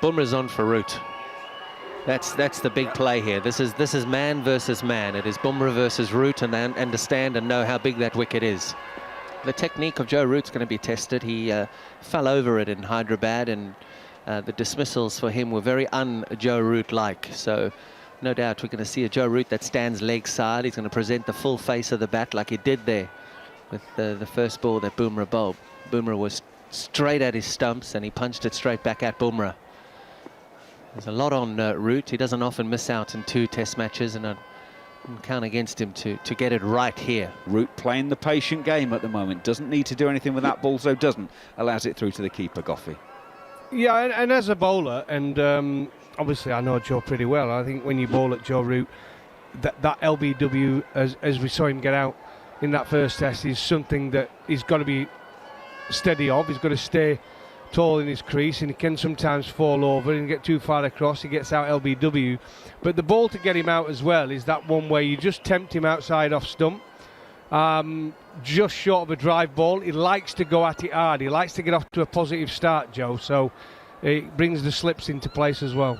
Bumrah's on for Root. That's the big play here. This is man versus man. It is Bumrah versus Root, and they understand and know how big that wicket is. The technique of Joe Root's going to be tested. He fell over it in Hyderabad, and the dismissals for him were very un-Joe Root-like. So no doubt we're going to see a Joe Root that stands leg side. He's going to present the full face of the bat like he did there with the first ball that Bumrah bowled. Bumrah was straight at his stumps, and he punched it straight back at Bumrah. There's a lot on Root. He doesn't often miss out in 2 test matches, and I count against him to get it right here. Root playing the patient game at the moment. Doesn't need to do anything with that ball, so doesn't. Allows it through to the keeper, Goffey. Yeah, and as a bowler, and obviously I know Joe pretty well, I think when you bowl at Joe Root, that LBW, as we saw him get out in that first test, is something that he's got to be steady of. He's got to stay tall in his crease, and he can sometimes fall over and get too far across. He gets out LBW, but the ball to get him out as well is that one where you just tempt him outside off stump, just short of a drive ball. He likes to go at it hard. He likes to get off to a positive start, Joe, so it brings the slips into place as well.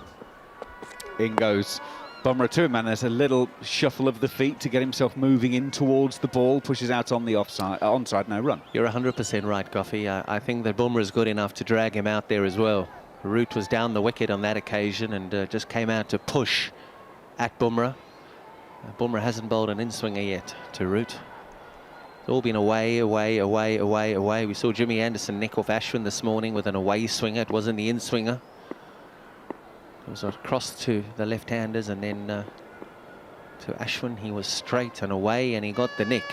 In goes Bumrah to him, and there's a little shuffle of the feet to get himself moving in towards the ball, pushes out on the onside, no run. You're 100% right, Goffey. I think that Bumrah is good enough to drag him out there as well. Root was down the wicket on that occasion and just came out to push at Bumrah. Bumrah hasn't bowled an in-swinger yet to Root. It's all been away, away, away, away, away. We saw Jimmy Anderson nick off Ashwin this morning with an away swinger. It wasn't the in-swinger. It was across to the left-handers, and then to Ashwin. He was straight and away, and he got the nick.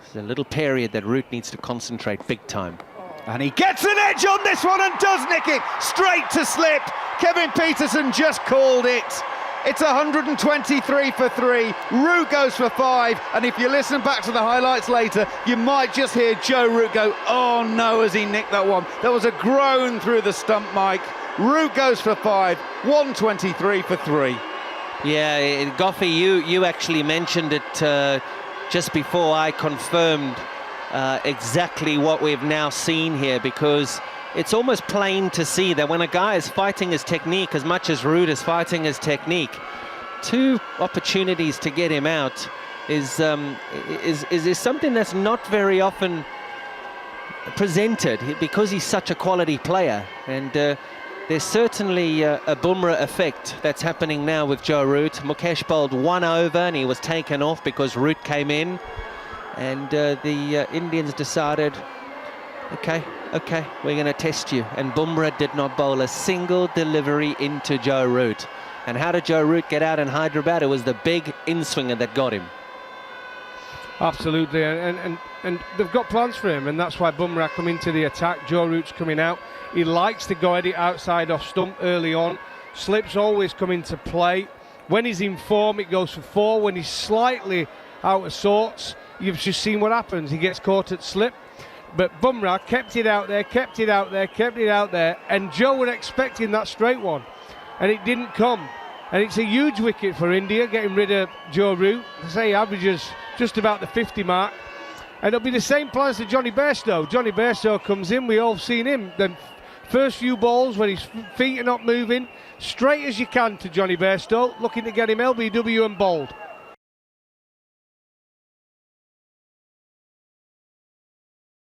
There's a little period that Root needs to concentrate big time. And he gets an edge on this one and does nick it straight to slip. Kevin Pietersen just called it. It's 123 for 3. Root goes for 5. And if you listen back to the highlights later, you might just hear Joe Root go, "Oh no," as he nicked that one. There was a groan through the stump, Mike. Root goes for 5, 123 for 3. Yeah, Goffey, you actually mentioned it just before I confirmed exactly what we've now seen here, because it's almost plain to see that when a guy is fighting his technique as much as Root is fighting his technique, 2 opportunities to get him out is something that's not very often presented, because he's such a quality player. And there's certainly a Bumrah effect that's happening now with Joe Root. Mukesh bowled 1 over and he was taken off because Root came in, and the Indians decided, okay, we're going to test you. And Bumrah did not bowl a single delivery into Joe Root. And how did Joe Root get out in Hyderabad? It was the big in-swinger that got him. Absolutely, and they've got plans for him, and that's why Bumrah come into the attack. Joe Root's coming out. He likes to go at it outside off stump early on. Slips always come into play. When he's in form, it goes for 4. When he's slightly out of sorts, you've just seen what happens. He gets caught at slip. But Bumrah kept it out there, kept it out there, kept it out there, and Joe was expecting that straight one, and it didn't come. And it's a huge wicket for India, getting rid of Joe Root. I say he averages just about the 50 mark. And it'll be the same plans to Johnny Bairstow. Johnny Bairstow comes in, we all have seen him. The first few balls when his feet are not moving, straight as you can to Johnny Bairstow, looking to get him LBW and bowled.